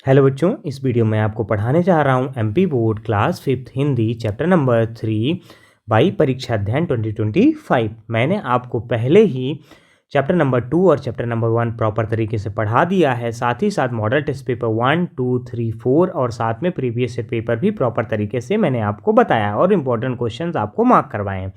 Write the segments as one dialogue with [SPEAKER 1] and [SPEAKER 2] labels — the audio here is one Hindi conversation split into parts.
[SPEAKER 1] हेलो बच्चों, इस वीडियो में आपको पढ़ाने जा रहा हूँ MP board class 5th Hindi chapter number 3 by परीक्षा अध्ययन 2025। मैंने आपको पहले ही चैप्टर नंबर 2 और चैप्टर नंबर 1 प्रॉपर तरीके से पढ़ा दिया है। साथ ही साथ मॉडल टेस्ट पेपर 1, 2, 3, 4 और साथ में प्रीवियस ईयर पेपर भी प्रॉपर तरीके से मैंने आपको बताया और इम्पोर्टेंट क्वेश्चंस आपको मार्क करवाए हैं।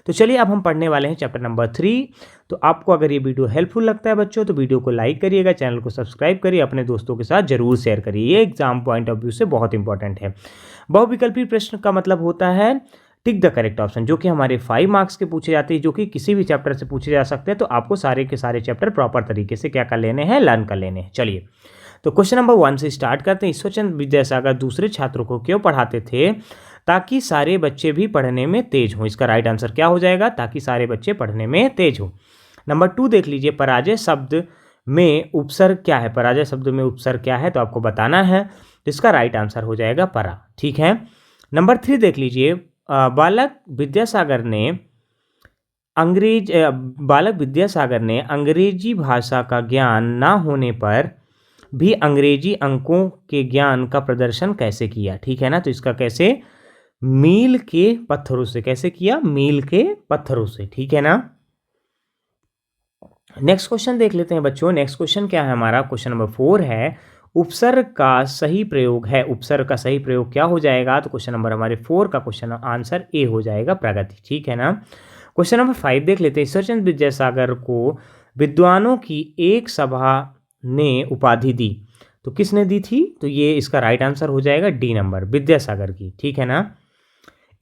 [SPEAKER 1] तो चलिए अब हम पढ़ने वाले हैं चैप्टर नंबर 3। तो आपको अगर ये वीडियो हेल्पफुल लगता है बच्चों तो वीडियो को लाइक करिएगा, चैनल को सब्सक्राइब करिए, अपने दोस्तों के साथ जरूर शेयर करिए। ये एग्जाम पॉइंट ऑफ व्यू से बहुत इंपॉर्टेंट है। बहुविकल्पी प्रश्न का मतलब होता है टिक द करेक्ट ऑप्शन, जो कि हमारे 5 मार्क्स के पूछे जाते हैं, जो कि किसी भी चैप्टर से पूछे जा सकते हैं। तो आपको सारे के सारे चैप्टर प्रॉपर तरीके से क्या कर लेने हैं, लर्न कर लेने हैं। चलिए तो क्वेश्चन नंबर 1 से स्टार्ट करते हैं। ईश्वरचंद विद्यासागर दूसरे छात्रों को क्यों पढ़ाते थे? ताकि सारे बच्चे भी पढ़ने में तेज हों। इसका राइट आंसर क्या हो जाएगा? ताकि सारे बच्चे पढ़ने में तेज हों। नंबर 2 देख लीजिए, पराजय शब्द में उपसर्ग क्या है? पराजय शब्द में उपसर्ग क्या है तो आपको बताना है। तो इसका राइट आंसर हो जाएगा परा। ठीक है। नंबर 3 देख लीजिए, बालक विद्यासागर ने अंग्रेजी भाषा का ज्ञान ना होने पर भी अंग्रेजी अंकों के ज्ञान का प्रदर्शन कैसे किया? ठीक है ना। तो इसका कैसे? मील के पत्थरों से। कैसे किया? मील के पत्थरों से। ठीक है ना। नेक्स्ट क्वेश्चन देख लेते हैं बच्चों। नेक्स्ट क्वेश्चन क्या है हमारा? क्वेश्चन नंबर 4 है, उपसर्ग का सही प्रयोग है। उपसर्ग का सही प्रयोग क्या हो जाएगा? तो क्वेश्चन नंबर हमारे 4 का क्वेश्चन आंसर ए हो जाएगा, प्रगति। ठीक है ना। क्वेश्चन नंबर 5 देख लेते हैं। ईश्वरचंद विद्यासागर को विद्वानों की एक सभा ने उपाधि दी। तो किसने दी थी? तो ये इसका राइट आंसर हो जाएगा डी नंबर, विद्यासागर की। ठीक है ना।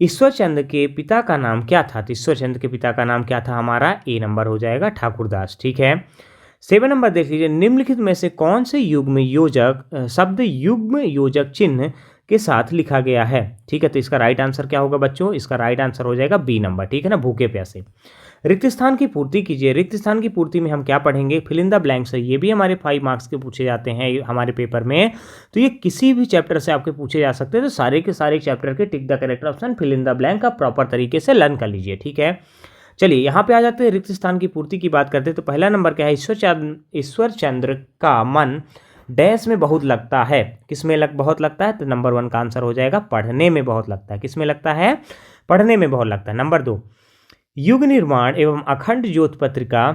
[SPEAKER 1] ईश्वरचंद के पिता का नाम क्या था? तो ईश्वरचंद के पिता का नाम क्या था हमारा? ए नंबर हो जाएगा, ठाकुरदास। ठीक है। 7 नंबर देख लीजिए, निम्नलिखित में से कौन से युग्म योजक शब्द युग्म योजक चिन्ह के साथ लिखा गया है? ठीक है। तो इसका राइट आंसर क्या होगा बच्चों? इसका राइट आंसर हो जाएगा बी नंबर। ठीक है ना, भूखे प्यासे। रिक्त स्थान की पूर्ति कीजिए। रिक्त स्थान की पूर्ति में हम क्या पढ़ेंगे? फिल इन द ब्लैंक्स है। ये भी हमारे 5 मार्क्स के पूछे जाते हैं हमारे पेपर में। तो ये किसी भी चैप्टर से आपके पूछे जा सकते हैं। तो सारे के सारे चैप्टर के tick the correct option, fill in the blank आप प्रॉपर तरीके से लर्न कर लीजिए। ठीक है। चलिए यहाँ पे आ जाते हैं, रिक्त स्थान की पूर्ति की बात करते हैं। तो पहला नंबर क्या है? ईश्वरचंद्र का मन डैश में बहुत लगता है। किस में बहुत लगता है? तो नंबर 1 का आंसर हो जाएगा पढ़ने में बहुत लगता है। किस में लगता है? पढ़ने में बहुत लगता है। नंबर 2, युग निर्माण एवं अखंड ज्योत पत्रिका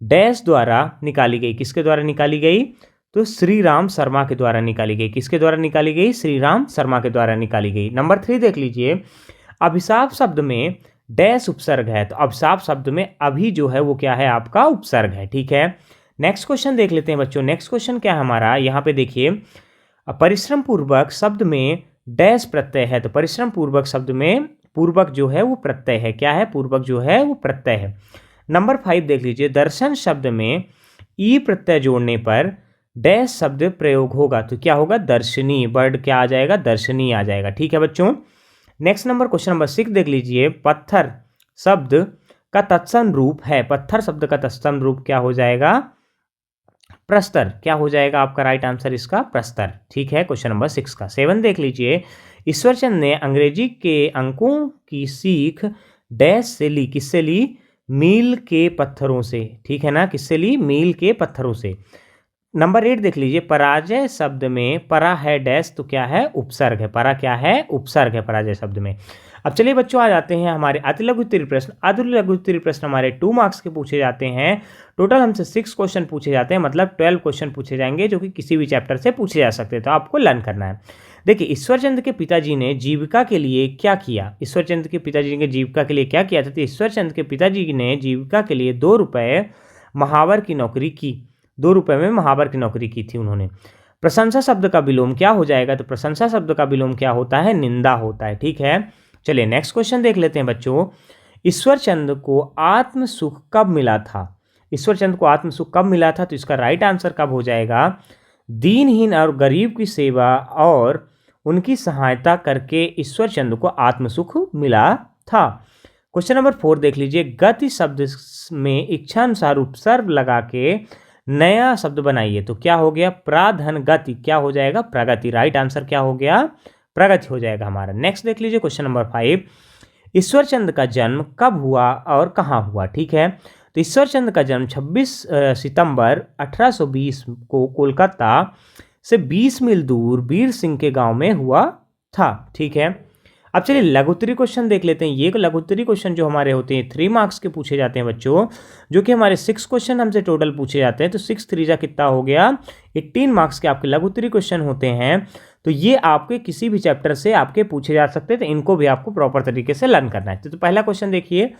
[SPEAKER 1] डैश द्वारा निकाली गई। किसके द्वारा निकाली गई? तो श्री राम शर्मा के द्वारा निकाली गई। किसके द्वारा निकाली गई? श्री राम शर्मा के द्वारा निकाली गई। नंबर 3 देख लीजिए, अभिशाप शब्द में डैश उपसर्ग है। तो अभिशाप शब्द में अभी जो है वो क्या है? आपका उपसर्ग है। ठीक है। नेक्स्ट क्वेश्चन देख लेते हैं बच्चों। नेक्स्ट क्वेश्चन क्या है हमारा? यहाँ पे देखिए, परिश्रम पूर्वक शब्द में डैश प्रत्यय है। तो परिश्रम पूर्वक शब्द में पूर्वक जो है वो प्रत्यय है। क्या है? पूर्वक जो है वो प्रत्यय है। नंबर 5 देख लीजिए, दर्शन शब्द में ई प्रत्यय जोड़ने पर डैश शब्द प्रयोग होगा। तो क्या होगा? दर्शनी। वर्ड क्या आ जाएगा? दर्शनी आ जाएगा। ठीक है बच्चों। नेक्स्ट नंबर क्वेश्चन नंबर 6 देख लीजिए, पत्थर शब्द का तत्सम रूप है। पत्थर शब्द का तत्सम रूप क्या हो जाएगा? प्रस्तर। क्या हो जाएगा आपका राइट आंसर इसका? प्रस्तर। ठीक है, क्वेश्चन नंबर 6 का। 7 देख लीजिए, ईश्वरचंद ने अंग्रेजी के अंकों की सीख डैश से ली। किससे ली? मील के पत्थरों से। ठीक है ना, किससे ली? मील के पत्थरों से। नंबर 8 देख लीजिए, पराजय शब्द में परा है डैश, तो क्या है? उपसर्ग है। परा क्या है? उपसर्ग है पराजय शब्द में। अब चलिए बच्चों आ जाते हैं हमारे अति लघु उत्तरीय प्रश्न। अति लघु उत्तरीय प्रश्न हमारे 2 मार्क्स के पूछे जाते हैं। टोटल हमसे 6 क्वेश्चन पूछे जाते हैं, मतलब 12 क्वेश्चन पूछे जाएंगे, जो कि किसी भी चैप्टर से पूछे जा सकते हैं। तो आपको लर्न करना है। देखिए, ईश्वरचंद के पिताजी ने जीविका के लिए क्या किया? ईश्वरचंद के पिताजी ने जीविका के लिए क्या किया था? तो ईश्वरचंद के पिताजी ने जीविका के लिए 2 रुपये महावर की नौकरी की। 2 रुपये में महावर की नौकरी की थी उन्होंने। प्रशंसा शब्द का विलोम क्या हो जाएगा? तो प्रशंसा शब्द का विलोम क्या होता है? निंदा होता है। ठीक है। चलिए नेक्स्ट क्वेश्चन देख लेते हैं बच्चों। ईश्वरचंद को आत्म सुख कब मिला था? ईश्वरचंद को आत्म सुख कब मिला था? तो इसका राइट आंसर कब हो जाएगा? दीनहीन और गरीब की सेवा और उनकी सहायता करके ईश्वरचंद को आत्म सुख मिला था। क्वेश्चन नंबर 4 देख लीजिए, गति शब्द में इच्छानुसार उपसर्ग लगा के नया शब्द बनाइए। तो क्या हो गया? प्राधन गति। क्या हो जाएगा? प्रगति। राइट आंसर क्या हो गया? प्रगति हो जाएगा हमारा। नेक्स्ट देख लीजिए, क्वेश्चन नंबर 5, ईश्वरचंद का जन्म कब हुआ और कहाँ हुआ? ठीक है। तो ईश्वरचंद का जन्म 26 सितंबर 1820 को कोलकाता से 20 मील दूर वीर सिंह के गांव में हुआ था। ठीक है, अब चलिए लघुत्तरी क्वेश्चन देख लेते हैं। ये लघुत्तरी क्वेश्चन जो हमारे होते हैं 3 मार्क्स के पूछे जाते हैं बच्चों, जो कि हमारे 6 क्वेश्चन हमसे टोटल पूछे जाते हैं। तो 6 3 जा कितना हो गया, 18 मार्क्स के आपके लघुत्तरी क्वेश्चन होते हैं। तो ये आपके किसी भी चैप्टर से आपके पूछे जा सकते हैं, तो इनको भी आपको प्रॉपर तरीके से लर्न करना है। तो पहला क्वेश्चन देखिए,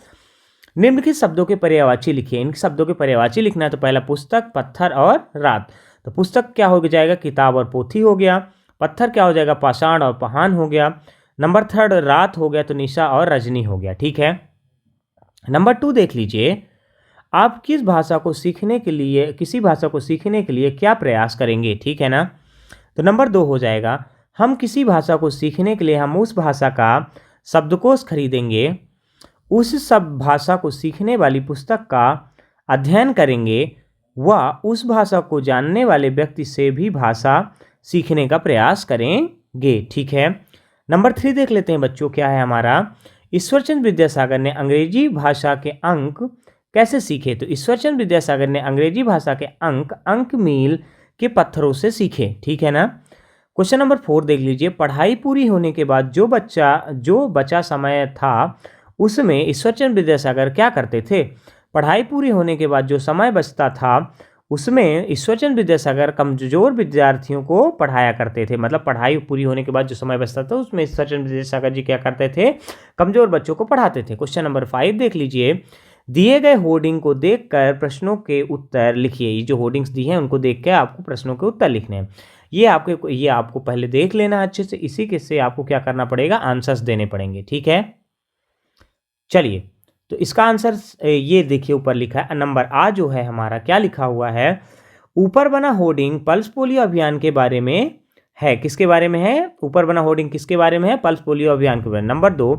[SPEAKER 1] निम्नलिखित शब्दों के पर्यायवाची लिखिए। इन शब्दों के पर्यायवाची लिखना है। तो पहला पुस्तक, पत्थर और रात। तो पुस्तक क्या हो जाएगा, किताब और पोथी हो गया। पत्थर क्या हो जाएगा, पाषाण और पहान हो गया। नंबर 3 रात हो गया, तो निशा और रजनी हो गया। ठीक है, नंबर 2 देख लीजिए, आप किस भाषा को सीखने के लिए, किसी भाषा को सीखने के लिए क्या प्रयास करेंगे। ठीक है ना, तो नंबर 2 हो जाएगा, हम किसी भाषा को सीखने के लिए हम उस भाषा का शब्दकोश खरीदेंगे, उस सब भाषा को सीखने वाली पुस्तक का अध्ययन करेंगे व उस भाषा को जानने वाले व्यक्ति से भी भाषा सीखने का प्रयास करेंगे। ठीक है, नंबर 3 देख लेते हैं बच्चों, क्या है हमारा, ईश्वरचंद्र विद्यासागर ने अंग्रेजी भाषा के अंक कैसे सीखे। तो ईश्वरचंद्र विद्यासागर ने अंग्रेजी भाषा के अंक मील के पत्थरों से सीखे। ठीक है ना। क्वेश्चन नंबर 4 देख लीजिए, पढ़ाई पूरी होने के बाद जो बचा समय था उसमें ईश्वरचंद्र विद्यासागर क्या करते थे। पढ़ाई पूरी होने के बाद जो समय बचता था उसमें ईश्वरचंद्र विद्यासागर कमजोर विद्यार्थियों को पढ़ाया करते थे। मतलब पढ़ाई पूरी होने के बाद जो समय बचता था उसमें ईश्वरचंद्र विद्यासागर जी क्या करते थे, कमजोर बच्चों को पढ़ाते थे। क्वेश्चन नंबर 5 देख लीजिए, दिए गए होर्डिंग को देखकर प्रश्नों के उत्तर लिखिए। ये जो होर्डिंग्स दी हैं उनको देख के आपको प्रश्नों के उत्तर लिखने हैं। ये आपको पहले देख लेना अच्छे से, इसी के से आपको क्या करना पड़ेगा, आंसर्स देने पड़ेंगे। ठीक है, चलिए तो इसका आंसर ये देखिए ऊपर लिखा है। नंबर आ जो है हमारा क्या लिखा हुआ है, ऊपर बना होर्डिंग पल्स पोलियो अभियान के बारे में है। किसके बारे में है, ऊपर बना होर्डिंग किसके बारे में है, पल्स पोलियो अभियान के बारे में। नंबर 2,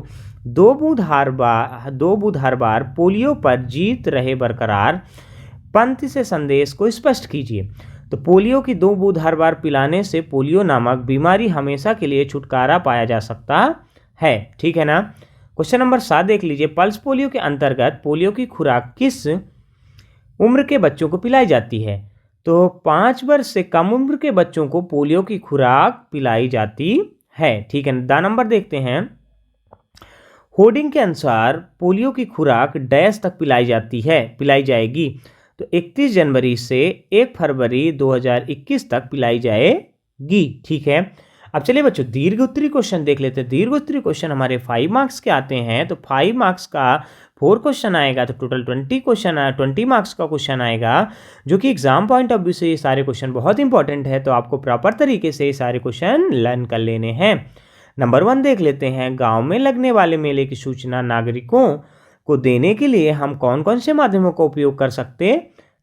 [SPEAKER 1] दो बूंद हर बार पोलियो पर जीत रहे बरकरार पंक्ति से संदेश को स्पष्ट कीजिए। तो पोलियो की 2 बूंद हर बार पिलाने से पोलियो नामक बीमारी हमेशा के लिए छुटकारा पाया जा सकता है। ठीक है ना। क्वेश्चन नंबर 7 देख लीजिए, पल्स पोलियो के अंतर्गत पोलियो की खुराक किस उम्र के बच्चों को पिलाई जाती है। तो 5 वर्ष से कम उम्र के बच्चों को पोलियो की खुराक पिलाई जाती है। ठीक है, द नंबर देखते हैं, होर्डिंग के अनुसार पोलियो की खुराक डैश तक पिलाई जाएगी। तो 31 जनवरी से 1 फरवरी 2021 तक पिलाई जाएगी। ठीक है, अब चलिए बच्चों दीर्घ उत्तरी क्वेश्चन देख लेते हैं। दीर्घ उत्तरी क्वेश्चन हमारे 5 मार्क्स के आते हैं। तो 5 मार्क्स का 4 क्वेश्चन आएगा, तो टोटल 20 मार्क्स का क्वेश्चन आएगा, जो कि एग्जाम पॉइंट ऑफ व्यू से ये सारे क्वेश्चन बहुत इंपॉर्टेंट है। तो आपको प्रॉपर तरीके से ये सारे क्वेश्चन लर्न कर लेने हैं। नंबर 1 देख लेते हैं, गाँव में लगने वाले मेले की सूचना नागरिकों को देने के लिए हम कौन कौन से माध्यमों का उपयोग कर सकते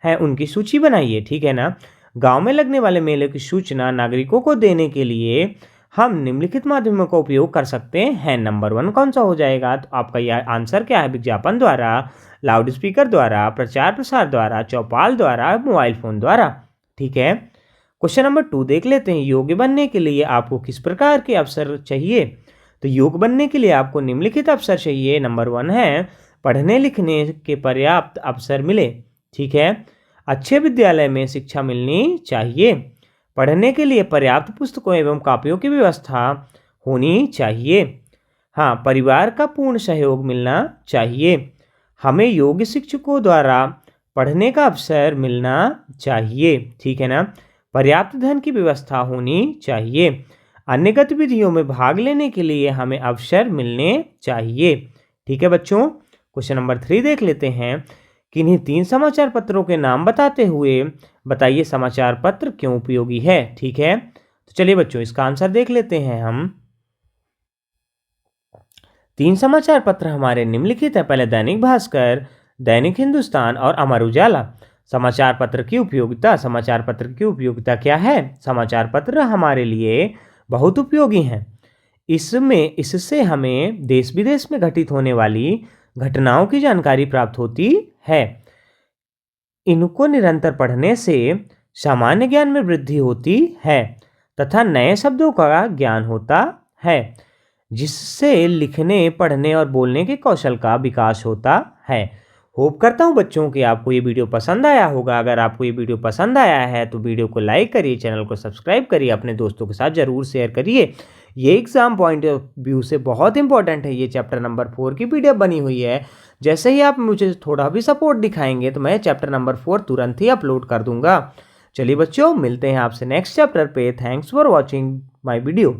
[SPEAKER 1] हैं, उनकी सूची बनाइए। ठीक है ना। गांव में लगने वाले मेले की सूचना नागरिकों को देने के लिए हम निम्नलिखित माध्यमों का उपयोग कर सकते हैं। नंबर 1 कौन सा हो जाएगा, तो आपका यह आंसर क्या है, विज्ञापन द्वारा, लाउड स्पीकर द्वारा, प्रचार प्रसार द्वारा, चौपाल द्वारा, मोबाइल फोन द्वारा। ठीक है, क्वेश्चन नंबर 2 देख लेते हैं, योग्य बनने के लिए आपको किस प्रकार के अवसर चाहिए। तो योग बनने के लिए आपको निम्नलिखित अवसर चाहिए। नंबर 1 है पढ़ने लिखने के पर्याप्त अवसर मिले। ठीक है, अच्छे विद्यालय में शिक्षा मिलनी चाहिए, पढ़ने के लिए पर्याप्त पुस्तकों एवं कॉपियों की व्यवस्था होनी चाहिए। हाँ, परिवार का पूर्ण सहयोग मिलना चाहिए, हमें योग्य शिक्षकों द्वारा पढ़ने का अवसर मिलना चाहिए। ठीक है ना। पर्याप्त धन की व्यवस्था होनी चाहिए, अन्य गतिविधियों में भाग लेने के लिए हमें अवसर मिलने चाहिए। ठीक है बच्चों, क्वेश्चन नंबर 3 देख लेते हैं, किन्हीं 3 समाचार पत्रों के नाम बताते हुए बताइए समाचार पत्र क्यों उपयोगी है। ठीक है, तो चलिए बच्चों इसका आंसर देख लेते हैं हम। 3 समाचार पत्र हमारे निम्नलिखित है। पहले दैनिक भास्कर, दैनिक हिंदुस्तान और अमर उजाला। समाचार पत्र की उपयोगिता, समाचार पत्र की उपयोगिता क्या है, समाचार पत्र हमारे लिए बहुत उपयोगी हैं। इससे हमें देश विदेश में घटित होने वाली घटनाओं की जानकारी प्राप्त होती है। इनको निरंतर पढ़ने से सामान्य ज्ञान में वृद्धि होती है तथा नए शब्दों का ज्ञान होता है, जिससे लिखने, पढ़ने और बोलने के कौशल का विकास होता है। होप करता हूँ बच्चों कि आपको ये वीडियो पसंद आया होगा। अगर आपको ये वीडियो पसंद आया है तो वीडियो को लाइक करिए, चैनल को सब्सक्राइब करिए, अपने दोस्तों के साथ ज़रूर शेयर करिए। ये एग्ज़ाम पॉइंट ऑफ व्यू से बहुत इंपॉर्टेंट है। ये चैप्टर नंबर 4 की पीडीएफ बनी हुई है। जैसे ही आप मुझे थोड़ा भी सपोर्ट दिखाएंगे तो मैं चैप्टर नंबर 4 तुरंत ही अपलोड कर दूंगा। चलिए बच्चों, मिलते हैं आपसे नेक्स्ट चैप्टर पे। Thanks for watching my video.